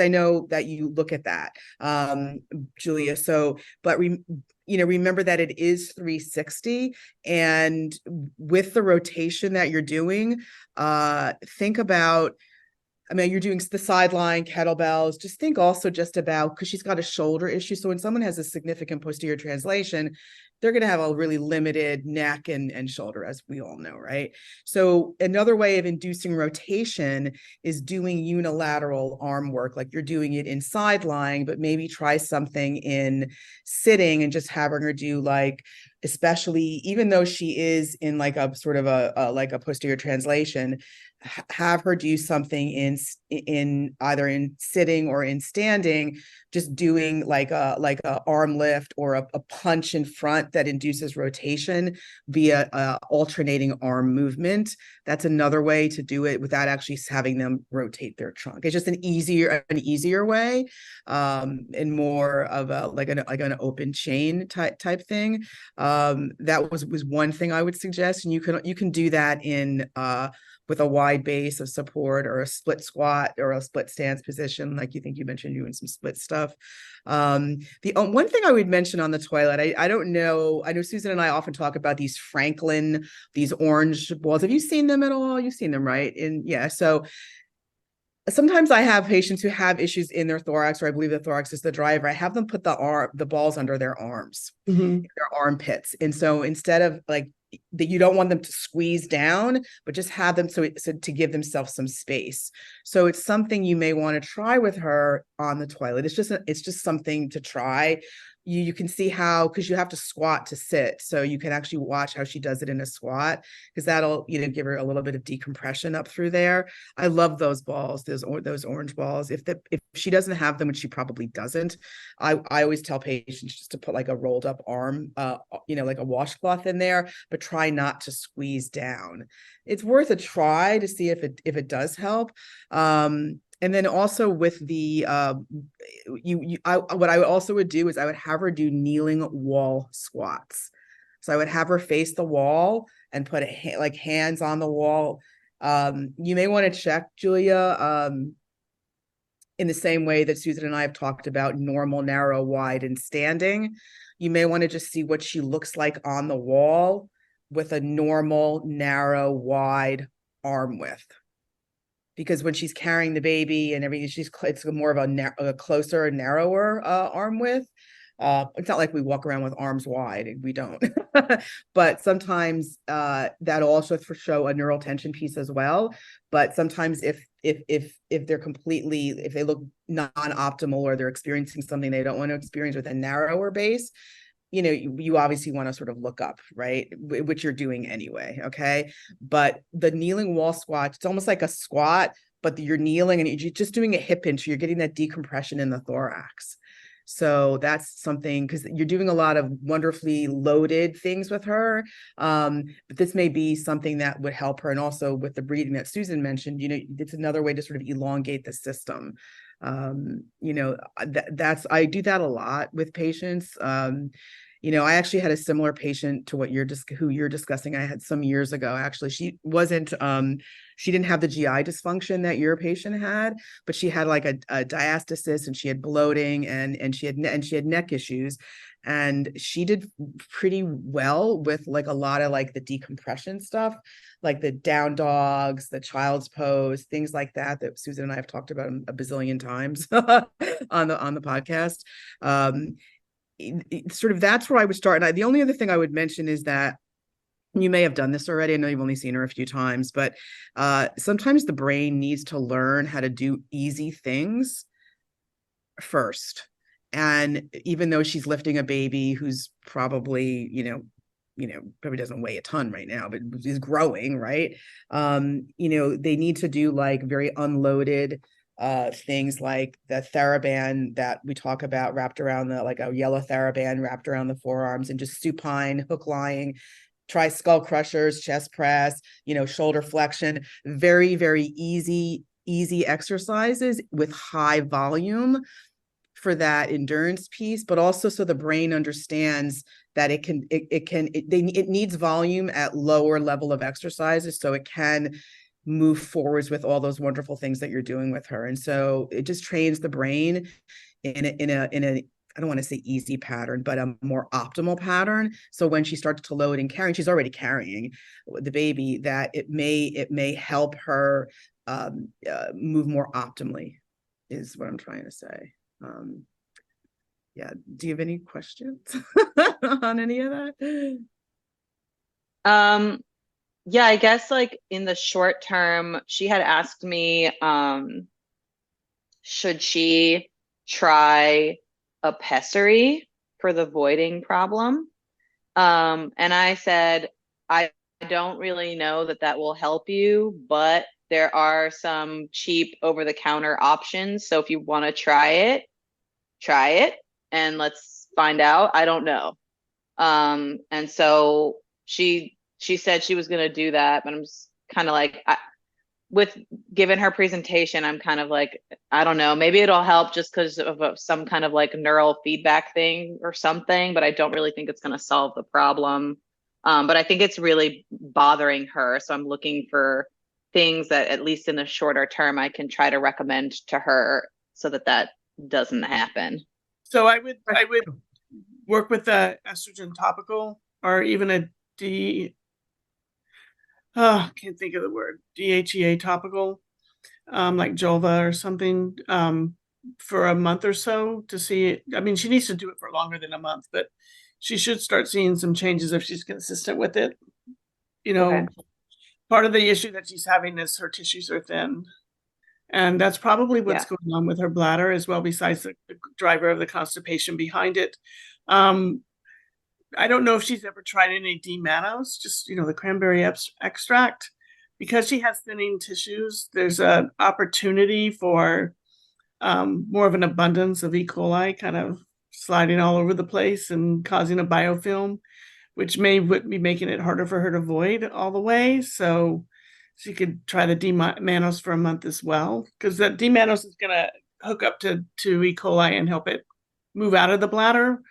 I know that you look at that, Julia. So, but remember that it is 360, and with the rotation that you're doing, think about, you're doing the sideline kettlebells. Just think also just about, because she's got a shoulder issue. So when someone has a significant posterior translation, they're going to have a really limited neck and shoulder, as we all know, right? So another way of inducing rotation is doing unilateral arm work, like you're doing it in side lying, but maybe try something in sitting and just having her do like, especially even though she is in like a sort of a posterior translation, have her do something in either in sitting or in standing, just doing like a arm lift or a punch in front that induces rotation via alternating arm movement. That's another way to do it without actually having them rotate their trunk. It's just an easier way, and more of an open chain type thing. That was one thing I would suggest, and you can do that in with a wide base of support, or a split squat, or a split stance position, like you mentioned doing some split stuff. The one thing I would mention on the toilet, I don't know, I know Susan and I often talk about these Franklin, these orange balls. Have you seen them at all? You've seen them, right? And yeah, so sometimes I have patients who have issues in their thorax, or I believe the thorax is the driver. I have them put the balls under their arms, their armpits. And so instead of like that you don't want them to squeeze down, but just have them so to give themselves some space. So it's something you may want to try with her on the toilet. It's just something to try. You can see how, because you have to squat to sit, so you can actually watch how she does it in a squat, because that'll give her a little bit of decompression up through there. I love those balls, those orange balls. If she doesn't have them, which she probably doesn't, I always tell patients just to put like a rolled up arm, like a washcloth in there, but try not to squeeze down. It's worth a try to see if it does help. And then also with the what I also would do is I would have her do kneeling wall squats. So I would have her face the wall and put like hands on the wall. You may want to check, Julia, in the same way that Susan and I have talked about normal, narrow, wide, and standing. You may want to just see what she looks like on the wall with a normal, narrow, wide arm width. Because when she's carrying the baby and everything, it's more of a closer, narrower arm width. It's not like we walk around with arms wide, we don't. But sometimes that also for show a neural tension piece as well. But sometimes if they're if they look non-optimal, or they're experiencing something they don't want to experience with a narrower base, you obviously want to sort of look up, right? Which you're doing anyway, okay? But the kneeling wall squat, it's almost like a squat, but you're kneeling and you're just doing a hip pinch. You're getting that decompression in the thorax. So that's something, because you're doing a lot of wonderfully loaded things with her. But this may be something that would help her. And also with the breathing that Susan mentioned, it's another way to sort of elongate the system. I do that a lot with patients. I actually had a similar patient to who you're discussing. I had some years ago. Actually, she didn't have the GI dysfunction that your patient had, but she had like a diastasis, and she had bloating, and she had neck issues, and she did pretty well with like a lot of like the decompression stuff, like the down dogs, the child's pose, things like that Susan and I have talked about a bazillion times on the podcast. Sort of that's where I would start. And the only other thing I would mention is that you may have done this already. I know you've only seen her a few times, but sometimes the brain needs to learn how to do easy things first. And even though she's lifting a baby who's probably, probably doesn't weigh a ton right now, but is growing, right? They need to do like very unloaded things like the TheraBand that we talk about, wrapped around like a yellow TheraBand wrapped around the forearms, and just supine, hook lying. Try skull crushers, chest press, shoulder flexion. Very, very easy exercises with high volume for that endurance piece, but also so the brain understands that it needs volume at lower level of exercises, so it can move forwards with all those wonderful things that you're doing with her. And so it just trains the brain in a I don't want to say easy pattern, but a more optimal pattern. So when she starts to load and carry, she's already carrying the baby, that it may help her move more optimally, is what I'm trying to say. Yeah. Do you have any questions on any of that? Yeah, I guess like in the short term, she had asked me, should she try a pessary for the voiding problem? And I said, I don't really know that will help you, but there are some cheap over-the-counter options. So if you want to try it, and let's find out. I don't know. And so she said she was going to do that, but I'm just kind of like, with given her presentation, I'm kind of like, I don't know, maybe it'll help just because of some kind of like neural feedback thing or something, but I don't really think it's going to solve the problem. But I think it's really bothering her. So I'm looking for things that, at least in the shorter term, I can try to recommend to her so that doesn't happen. So I would work with the estrogen topical, or even can't think of the word, DHEA topical, like Jolva or something, for a month or so to see it. I mean, she needs to do it for longer than a month, but she should start seeing some changes if she's consistent with it. you know, Okay. part of the issue that she's having is her tissues are thin. And that's probably what's Yeah. going on with her bladder as well, besides the driver of the constipation behind it. I don't know if she's ever tried any D-mannose, just, the cranberry extract. Because she has thinning tissues, there's an opportunity for more of an abundance of E. coli kind of sliding all over the place and causing a biofilm, which may be making it harder for her to void all the way. So she could try the D-mannose for a month as well, because that D-mannose is going to hook up to E. coli and help it move out of the bladder.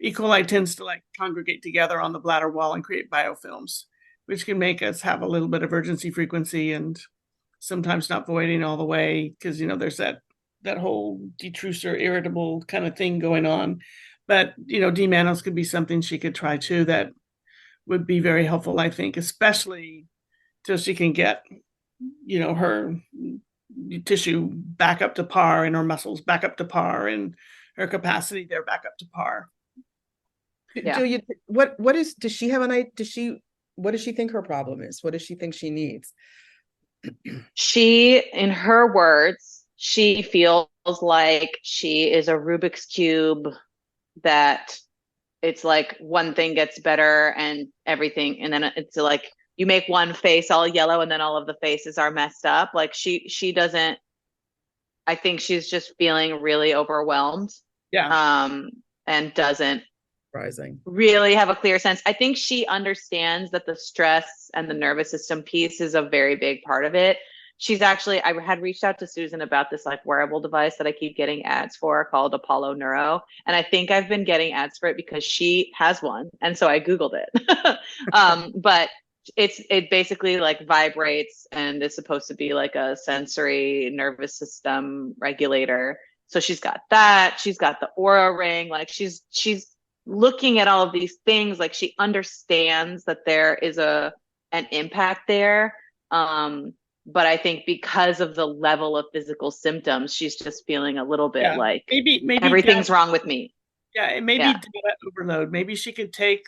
E. coli tends to congregate together on the bladder wall and create biofilms, which can make us have a little bit of urgency frequency and sometimes not voiding all the way, because there's that whole detrusor irritable kind of thing going on. But D-mannose could be something she could try too, that would be very helpful, I think, especially till she can get her tissue back up to par and her muscles back up to par and her capacity there back up to par. Yeah. Julia, does she have what does she think her problem is? What does she think she needs? She, in her words, she feels like she is a Rubik's Cube, that it's like one thing gets better and everything, and then it's like you make one face all yellow and then all of the faces are messed up. Like she doesn't, I think she's just feeling really overwhelmed. Yeah. And doesn't Surprising. really have a clear sense. I think she understands that the stress and the nervous system piece is a very big part of it. She's actually, I had reached out to Susan about this wearable device that I keep getting ads for called Apollo Neuro. And I think I've been getting ads for it because she has one. And so I Googled it. But it basically vibrates and is supposed to be like a sensory nervous system regulator. So she's got that. She's got the Aura ring. She's looking at all of these things. She understands that there is an impact there. But I think because of the level of physical symptoms, she's just feeling a little bit maybe everything's wrong with me. Yeah, it may be data overload. Maybe she could take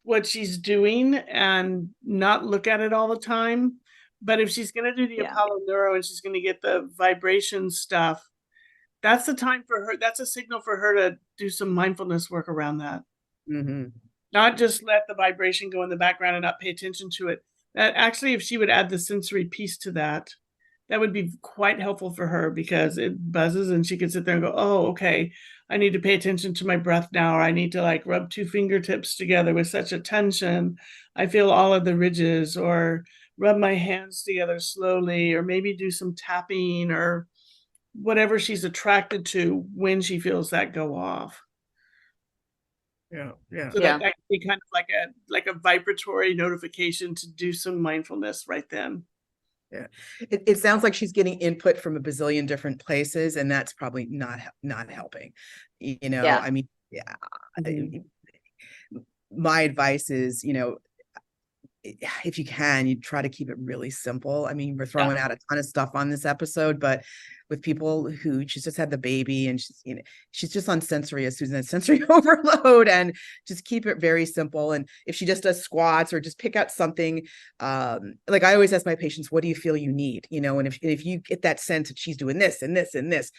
what she's doing and not look at it all the time. But if she's going to do the Apollo Neuro and she's going to get the vibration stuff, that's the time for her. That's a signal for her to do some mindfulness work around that. Mm-hmm. Not just let the vibration go in the background and not pay attention to it. That actually, if she would add the sensory piece to that, that would be quite helpful for her, because it buzzes and she could sit there and go, oh, okay, I need to pay attention to my breath now, or I need to rub two fingertips together with such a tension. I feel all of the ridges, or rub my hands together slowly, or maybe do some tapping, or whatever she's attracted to when she feels that go off. Yeah. So that can be kind of like a vibratory notification to do some mindfulness right then. Yeah. It sounds like she's getting input from a bazillion different places, and that's probably not helping. I mean, my advice is, if you can, you try to keep it really simple. I mean, we're throwing out a ton of stuff on this episode, but with people who she's just had the baby and she's just on sensory, as Susan said, sensory overload, and just keep it very simple. And if she just does squats or just pick out something, I always ask my patients, what do you feel you need? And if you get that sense that she's doing this and this and this,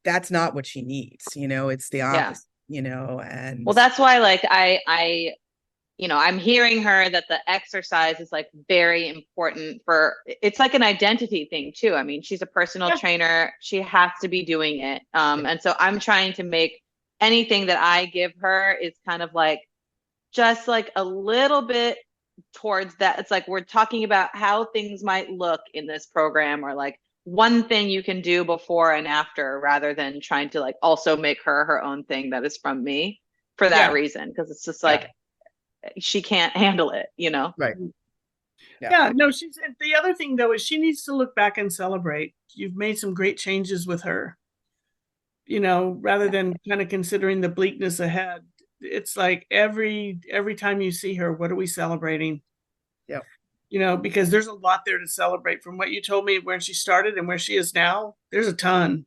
that's not what she needs. It's the opposite. And well, that's why I'm hearing her that the exercise is very important it's like an identity thing too. I mean, she's a personal trainer. She has to be doing it. And so I'm trying to make anything that I give her is kind of just a little bit towards that. It's we're talking about how things might look in this program, or one thing you can do before and after, rather than trying to also make her own thing that is from me for that reason. Because it's just she can't handle it, Right. No, the other thing though is she needs to look back and celebrate. You've made some great changes with her, rather than kind of considering the bleakness ahead. It's every time you see her, what are we celebrating? Because there's a lot there to celebrate. From what you told me, where she started and where she is now, there's a ton.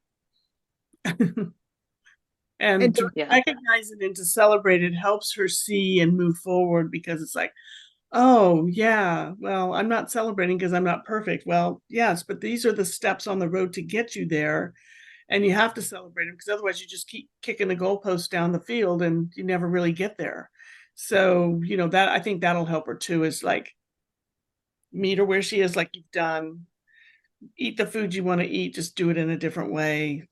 And to recognize it and to celebrate it helps her see and move forward, because it's Oh, yeah. Well, I'm not celebrating because I'm not perfect. Well, yes, but these are the steps on the road to get you there. And you have to celebrate them because otherwise you just keep kicking the goalposts down the field and you never really get there. So, that I think that'll help her too, is like meet her where she is, like you've done. Eat the food you want to eat, just do it in a different way.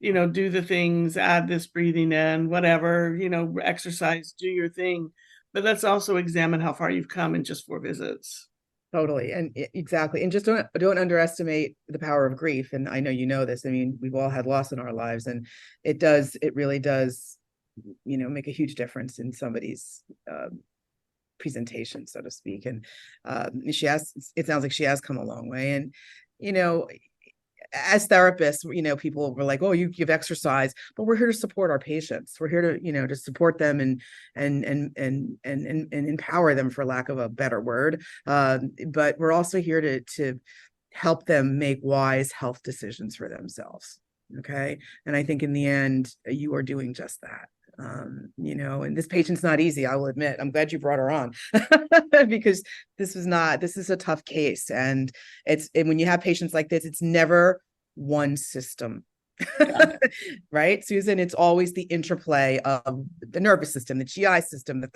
Do the things, add this breathing in, whatever, exercise, do your thing. But let's also examine how far you've come in just 4 visits. Totally. And exactly. And just don't underestimate the power of grief. And I know you know this. I mean, we've all had loss in our lives, and it really does, make a huge difference in somebody's presentation, so to speak. And it sounds like she has come a long way. And, as therapists, people were like, oh, you give exercise, but we're here to support our patients. We're here to, to support them and empower them, for lack of a better word. But we're also here to help them make wise health decisions for themselves. Okay. And I think in the end, you are doing just that. And this patient's not easy, I will admit. I'm glad you brought her on because this is a tough case. And when you have patients like this, it's never one system. Right, Susan? It's always the interplay of the nervous system, the GI system, a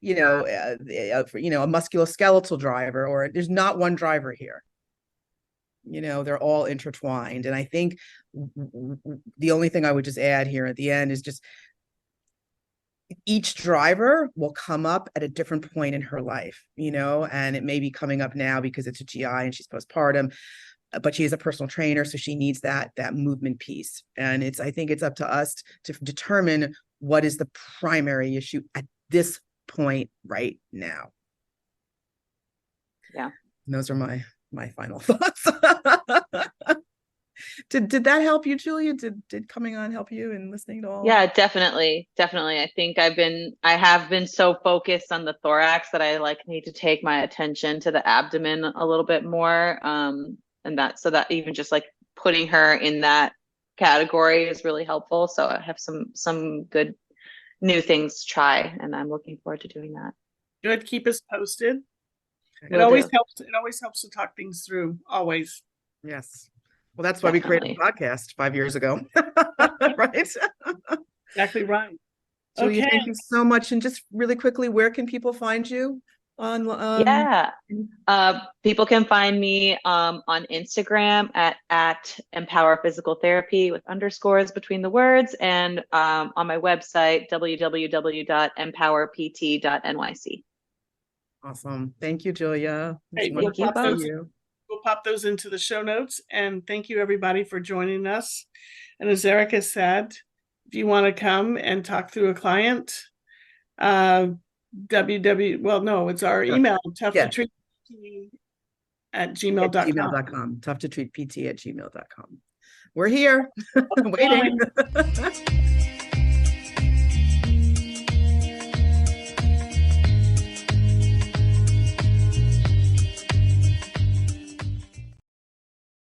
musculoskeletal driver, or there's not one driver here. They're all intertwined. And I think the only thing I would just add here at the end is just each driver will come up at a different point in her life, and it may be coming up now because it's a GI and she's postpartum, but she is a personal trainer, so she needs that movement piece. And I think it's up to us to determine what is the primary issue at this point right now. Yeah. And those are my final thoughts. Did that help you, Julia? Did coming on help you in listening to all? Yeah, definitely. I think I have been so focused on the thorax that I need to take my attention to the abdomen a little bit more. And that even just putting her in that category is really helpful. So I have some good new things to try, and I'm looking forward to doing that. Good. Keep us posted. It always helps to talk things through. Always. Yes. Well, that's why we created a podcast 5 years ago. Right? Exactly right. Julia, okay. Thank you so much. And just really quickly, where can people find you? People can find me on Instagram at Empower Physical Therapy with underscores between the words, and on my website www.empowerpt.nyc. Awesome. Thank you, Julia. Hey, we'll pop those into the show notes. And thank you, everybody, for joining us. And as Erica said, if you want to come and talk through a client, it's our email, toughtoTreatPT@gmail.com. toughtoTreatPT@gmail.com. We're here. Waiting.